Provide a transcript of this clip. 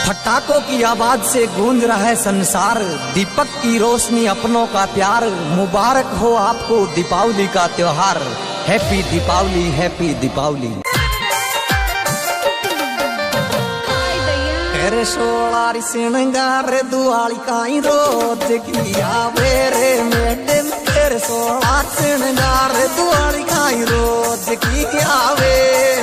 पटाखों की आवाज से गूंज रहा है संसार, दीपक की रोशनी अपनों का प्यार। मुबारक हो आपको दीपावली का त्योहार। Happy Deepavali, happy Deepavali. तेरे सोलार सिंगार दुआली काई रोज की आवे रे मैडम। तेरे सोलार सिंगार दुआली काई रोज की आवे।